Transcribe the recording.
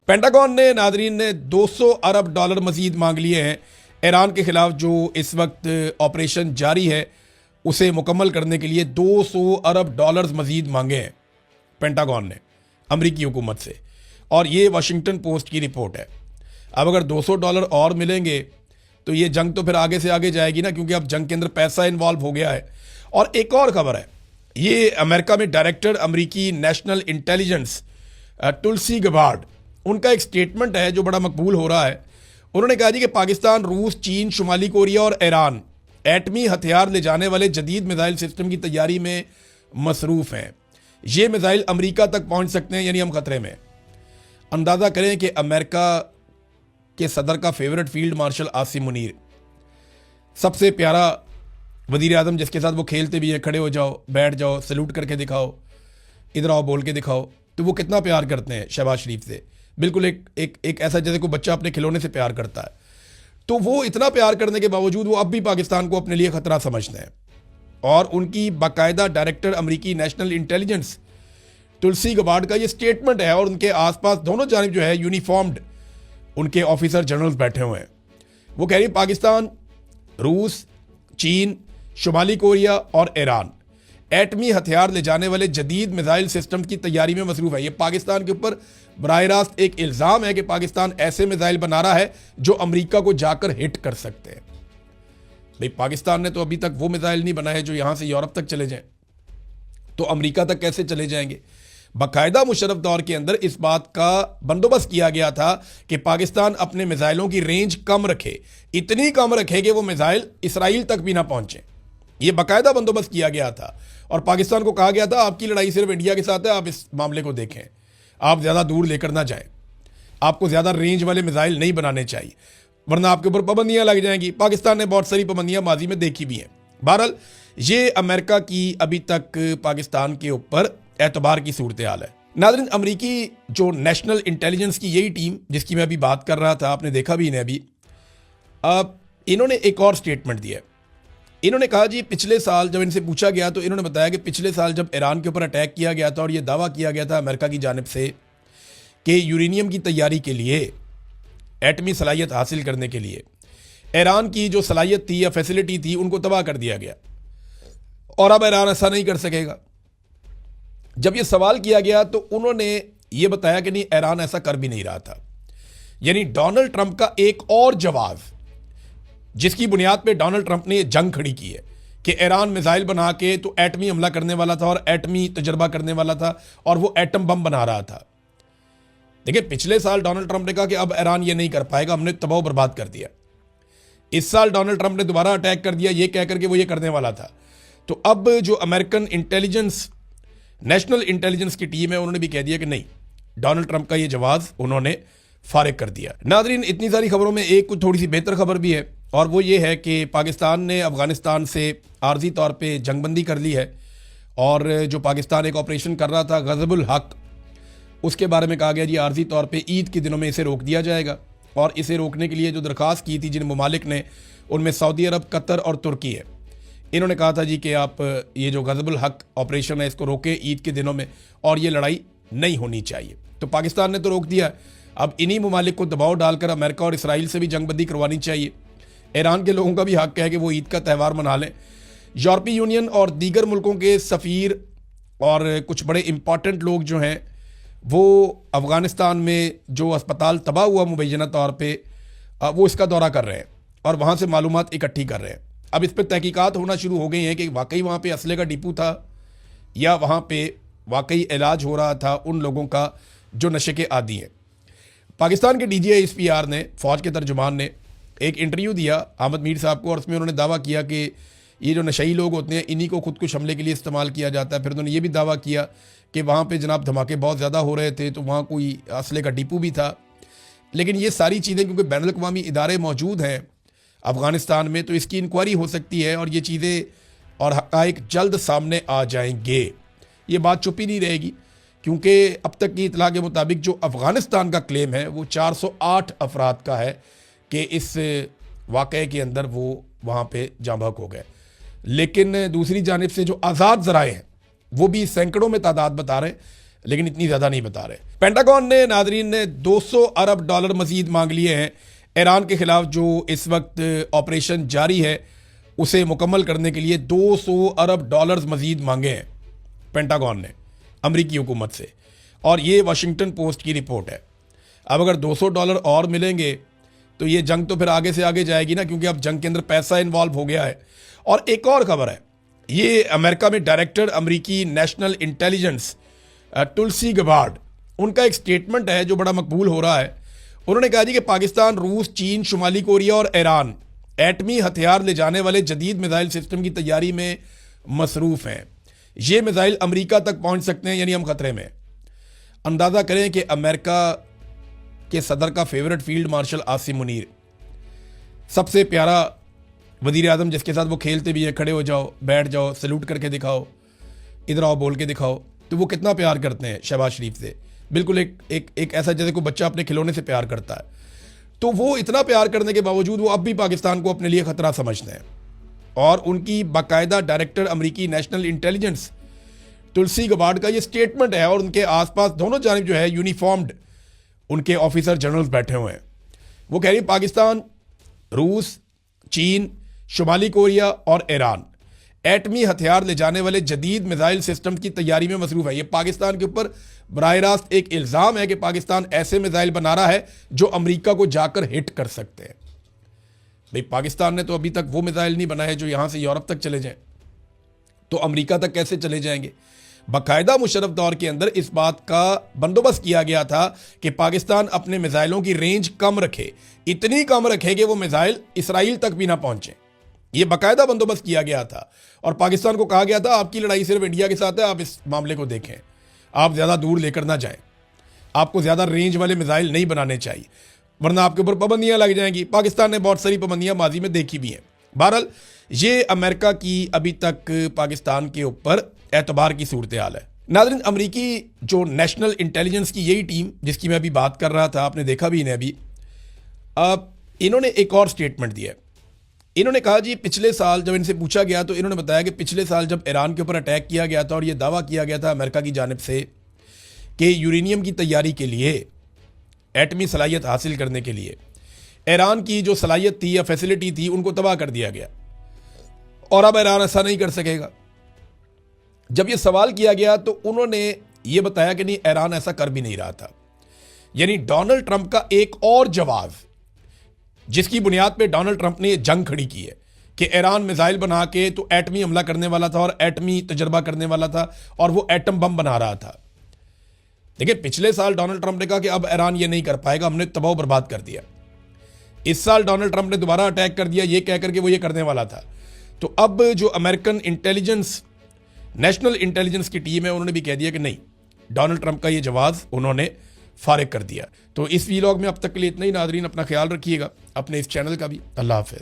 Pentagon ने Nadreen ने 200 अरब dollar मजीद मांग लिए हैं ईरान के खिलाफ जो इस वक्त ऑपरेशन जारी है उसे मुकम्मल करने के लिए 200 अरब डॉलर्स मजीद मांगे हैं पेंटागन ने अमरीकी हुकूमत से। और ये वाशिंगटन पोस्ट की रिपोर्ट है। अब अगर 200 डॉलर और मिलेंगे तो ये जंग तो फिर आगे से आगे जाएगी ना, क्योंकि अब जंग के अंदर पैसा इन्वॉल्व हो गया है। और एक और खबर है, ये अमेरिका में डायरेक्टर अमरीकी नेशनल इंटेलिजेंस तुलसी गबार्ड, उनका एक स्टेटमेंट है जो बड़ा मकबूल हो रहा है। उन्होंने कहा जी कि पाकिस्तान, रूस, चीन, शुमाली कोरिया और ईरान एटमी हथियार ले जाने वाले जदीद मिसाइल सिस्टम की तैयारी में मसरूफ़ हैं। ये मिसाइल अमेरिका तक पहुंच सकते हैं, यानी हम खतरे में। अंदाज़ा करें कि अमेरिका के सदर का favourite field marshal Asim Munir, सबसे प्यारा वज़ीर आज़म जिसके साथ वो खेलते भी है, खड़े हो जाओ, बैठ जाओ, सैल्यूट करके दिखाओ, इधर आओ बोल के दिखाओ, तो वो कितना प्यार करते हैं शहबाज शरीफ से। बिल्कुल एक ऐसा जैसे कोई बच्चा अपने खिलौने से प्यार करता है। तो वो इतना प्यार करने के बावजूद वो अब भी पाकिस्तान को अपने लिए ख़तरा समझते हैं। और उनकी बाकायदा डायरेक्टर अमरीकी नेशनल इंटेलिजेंस तुलसी गबार्ड का ये स्टेटमेंट है। और उनके आसपास दोनों जानिब जो है यूनिफॉर्म्ड उनके ऑफिसर जनरल्स बैठे हुए हैं। वो कह रही है पाकिस्तान, रूस, चीन, शुमाली कोरिया और ईरान एटमी हथियार ले जाने वाले जदीद मिसाइल सिस्टम की तैयारी में मसरूफ़ है। ये पाकिस्तान के ऊपर बराह रास्त एक इल्ज़ाम है कि पाकिस्तान ऐसे मिसाइल बना रहा है जो अमेरिका को जाकर हिट कर सकते हैं। भाई पाकिस्तान ने तो अभी तक वो मिसाइल नहीं बनाए जो यहाँ से यूरोप तक चले जाएं, तो अमेरिका तक कैसे चले जाएंगे। बाकायदा मुशर्रफ दौर के अंदर इस बात का बंदोबस्त किया गया था कि पाकिस्तान अपने मिसाइलों की रेंज कम रखे, इतनी कम रखे कि वो मिसाइल इसराइल तक भी ना पहुंचे। ये बाकायदा बंदोबस्त किया गया था और पाकिस्तान को कहा गया था आपकी लड़ाई सिर्फ इंडिया के साथ है, आप इस मामले को देखें, आप ज़्यादा दूर लेकर ना जाएं, आपको ज़्यादा रेंज वाले मिसाइल नहीं बनाने चाहिए वरना आपके ऊपर पाबंदियां लग जाएंगी। पाकिस्तान ने बहुत सारी पाबंदियां माजी में देखी भी हैं। बहरहाल ये अमेरिका की अभी तक पाकिस्तान के ऊपर एतबार की सूरत हाल है। नाज़रीन, अमरीकी जो नेशनल इंटेलिजेंस की यही टीम जिसकी मैं अभी बात कर रहा था, आपने देखा भी इन्हें अभी, अब इन्होंने एक और स्टेटमेंट दिया है। इन्होंने कहा जी पिछले साल जब इनसे पूछा गया तो इन्होंने बताया कि पिछले साल जब ईरान के ऊपर अटैक किया गया था और ये दावा किया गया था अमेरिका की जानिब से कि यूरेनियम की तैयारी के लिए, एटमी सलाहियत हासिल करने के लिए ईरान की जो सलाहियत थी या फैसिलिटी थी उनको तबाह कर दिया गया और अब ईरान ऐसा नहीं कर सकेगा। जब ये सवाल किया गया तो उन्होंने ये बताया कि नहीं, ईरान ऐसा कर भी नहीं रहा था। यानी डोनाल्ड ट्रंप का एक और जवाब जिसकी बुनियाद पे डोनाल्ड ट्रंप ने जंग खड़ी की है कि ईरान मिसाइल बना के तो एटमी हमला करने वाला था और एटमी तजर्बा करने वाला था और वो एटम बम बना रहा था। देखिए, पिछले साल डोनाल्ड ट्रंप ने कहा कि अब ईरान ये नहीं कर पाएगा, हमने तबाह बर्बाद कर दिया। इस साल डोनाल्ड ट्रंप ने दोबारा अटैक कर दिया ये कहकर के वो ये करने वाला था। तो अब जो अमेरिकन इंटेलिजेंस, नेशनल इंटेलिजेंस की टीम है, उन्होंने भी कह दिया कि नहीं, डोनाल्ड ट्रंप का ये जवाब उन्होंने फारिग कर दिया। नाज़रीन, इतनी सारी खबरों में एक कुछ थोड़ी सी बेहतर खबर भी है और वो ये है कि पाकिस्तान ने अफ़गानिस्तान से आर्जी तौर पे जंगबंदी कर ली है। और जो पाकिस्तान एक ऑपरेशन कर रहा था गज़बुल हक, उसके बारे में कहा गया जी आर्जी तौर पे ईद के दिनों में इसे रोक दिया जाएगा। और इसे रोकने के लिए जो दरख्वास्त की थी जिन ममालिक ने, उनमें सऊदी अरब, कतर और तुर्की है। इन्होंने कहा था जी कि आप ये जो गज़बुल हक ऑपरेशन है इसको रोके ईद के दिनों में और ये लड़ाई नहीं होनी चाहिए। तो पाकिस्तान ने तो रोक दिया, अब इन्हीं ममालिक को दबाव डालकर अमेरिका और इसराइल से भी जंगबंदी करवानी चाहिए। ईरान के लोगों का भी हक है कि वो ईद का त्यौहार मना लें। यूरोपीय यूनियन और दीगर मुल्कों के सफ़ीर और कुछ बड़े इंपॉर्टेंट लोग जो हैं वो अफ़गानिस्तान में जो अस्पताल तबाह हुआ मुबैना तौर पे, वो इसका दौरा कर रहे हैं और वहाँ से मालूमात इकट्ठी कर रहे हैं। अब इस पर तहकीकात होना शुरू हो गई हैं कि वाकई वहाँ पे असले का डिपो था या वहाँ पे वाकई इलाज हो रहा था उन लोगों का जो नशे के आदी हैं। पाकिस्तान के DGISPR ने, फ़ौज के तर्जुमान ने, एक इंटरव्यू दिया अहमद मीर साहब को और उसमें उन्होंने दावा किया कि ये जो नशई लोग होते हैं इन्हीं को खुद कुछ हमले के लिए इस्तेमाल किया जाता है। फिर उन्होंने ये भी दावा किया कि वहाँ पे जनाब धमाके बहुत ज़्यादा हो रहे थे तो वहाँ कोई असले का डिपो भी था। लेकिन ये सारी चीज़ें क्योंकि बैनुल अक़वामी इदारे मौजूद हैं अफ़गानिस्तान में, तो इसकी इंक्वायरी हो सकती है और ये चीज़ें और हक़ाइक़ जल्द सामने आ जाएंगे। ये बात चुप ही नहीं रहेगी क्योंकि अब तक की इतला के मुताबिक जो अफ़गानिस्तान का क्लेम है वो 408 अफराद का है कि इस वाक़े के अंदर वो वहाँ पे जाँ बहक हो गए। लेकिन दूसरी जानिब से जो आज़ाद ज़राए हैं वो भी सैकड़ों में तादाद बता रहे हैं। लेकिन इतनी ज़्यादा नहीं बता रहे। पेंटागन ने नाजरीन ने 200 अरब डॉलर मजीद मांग लिए हैं ईरान के खिलाफ जो इस वक्त ऑपरेशन जारी है उसे मुकम्मल करने के लिए 200 अरब डॉलर्स मजीद मांगे हैं पेंटागन ने अमरीकी हुकूमत से, और ये वाशिंगटन पोस्ट की रिपोर्ट है। अब अगर 200 डॉलर और मिलेंगे तो ये जंग तो फिर आगे से आगे जाएगी ना, क्योंकि अब जंग के अंदर पैसा इन्वॉल्व हो गया है। और एक और खबर है, ये अमेरिका में डायरेक्टर अमरीकी नेशनल इंटेलिजेंस तुलसी गबार्ड, उनका एक स्टेटमेंट है जो बड़ा मकबूल हो रहा है। उन्होंने कहा जी कि पाकिस्तान, रूस, चीन, शुमाली कोरिया और ईरान एटमी हथियार ले जाने वाले जदीद मिसाइल सिस्टम की तैयारी में मसरूफ़ हैं। ये मिसाइल अमरीका तक पहुंच सकते हैं, यानी हम खतरे में। अंदाज़ा करें कि अमेरिका के सदर का favourite field marshal Asim Munir, सबसे प्यारा वज़ीर आज़म जिसके साथ वो खेलते भी हैं, खड़े हो जाओ, बैठ जाओ, सैल्यूट करके दिखाओ, इधर आओ बोल के दिखाओ, तो वो कितना प्यार करते हैं शहबाज शरीफ से। बिल्कुल एक ऐसा जैसे कोई बच्चा अपने खिलौने से प्यार करता है। तो वो इतना प्यार करने के बावजूद वो अब भी पाकिस्तान को अपने लिए ख़तरा समझते हैं। और उनकी बाकायदा डायरेक्टर अमरीकी नेशनल इंटेलिजेंस तुलसी गबार्ड का ये स्टेटमेंट है, और उनके आसपास दोनों जानिब जो है यूनिफॉर्म्ड उनके ऑफिसर जनरल्स बैठे हुए हैं। वो कह रही पाकिस्तान, रूस, चीन, शुमाली कोरिया और ईरान एटमी हथियार ले जाने वाले जदीद मिसाइल सिस्टम की तैयारी में मसरूफ़ है। ये पाकिस्तान के ऊपर बराह रास्त एक इल्ज़ाम है कि पाकिस्तान ऐसे मिसाइल बना रहा है जो अमरीका को जाकर हिट कर सकते हैं। भाई पाकिस्तान ने तो अभी तक वो मिसाइल नहीं बनाए जो यहाँ से यूरोप तक चले जाएं, तो अमरीका तक कैसे चले जाएंगे। बाकायदा मुशर्रफ दौर के अंदर इस बात का बंदोबस्त किया गया था कि पाकिस्तान अपने मिसाइलों की रेंज कम रखे, इतनी कम रखे कि वो मिसाइल इसराइल तक भी ना पहुंचे। ये बाकायदा बंदोबस्त किया गया था, और पाकिस्तान को कहा गया था आपकी लड़ाई सिर्फ इंडिया के साथ है, आप इस मामले को देखें, आप ज़्यादा दूर लेकर ना जाएं, आपको ज़्यादा रेंज वाले मिसाइल नहीं बनाने चाहिए, वरना आपके ऊपर पाबंदियां लग जाएंगी। पाकिस्तान ने बहुत सारी पाबंदियां माजी में देखी भी हैं। बहरहाल ये अमेरिका की अभी तक पाकिस्तान के ऊपर एतबार की सूरत हाल है। नाज़रीन, अमरीकी जो नेशनल इंटेलिजेंस की यही टीम जिसकी मैं अभी बात कर रहा था, आपने देखा भी इन्हें अभी, अब इन्होंने एक और स्टेटमेंट दिया है। इन्होंने कहा जी पिछले साल जब इनसे पूछा गया तो इन्होंने बताया कि पिछले साल जब ईरान के ऊपर अटैक किया गया था और ये दावा किया गया था अमेरिका की जानिब से कि यूरेनियम की तैयारी के लिए, एटमी सलाहियत हासिल करने के लिए ईरान की जो सलाहियत थी या फैसिलिटी थी उनको तबाह कर दिया गया, और अब ईरान ऐसा नहीं कर सकेगा। जब ये सवाल किया गया तो उन्होंने ये बताया कि नहीं, ईरान ऐसा कर भी नहीं रहा था। यानी डोनाल्ड ट्रंप का एक और जवाब, जिसकी बुनियाद पे डोनाल्ड ट्रंप ने ये जंग खड़ी की है कि ईरान मिसाइल बना के तो एटमी हमला करने वाला था और एटमी तजर्बा करने वाला था और वो एटम बम बना रहा था। देखिए, पिछले साल डोनाल्ड ट्रंप ने कहा कि अब ईरान ये नहीं कर पाएगा, हमने तबाह बर्बाद कर दिया। इस साल डोनाल्ड ट्रंप ने दोबारा अटैक कर दिया ये कह करके वो ये करने वाला था। तो अब जो अमेरिकन इंटेलिजेंस, नेशनल इंटेलिजेंस की टीम है, उन्होंने भी कह दिया कि नहीं, डोनाल्ड ट्रंप का ये जवाब उन्होंने फारिग कर दिया। तो इस वीलॉग में अब तक के लिए इतना ही। नाजरीन, अपना ख्याल रखिएगा, अपने इस चैनल का भी। अल्लाह हाफ़िज़।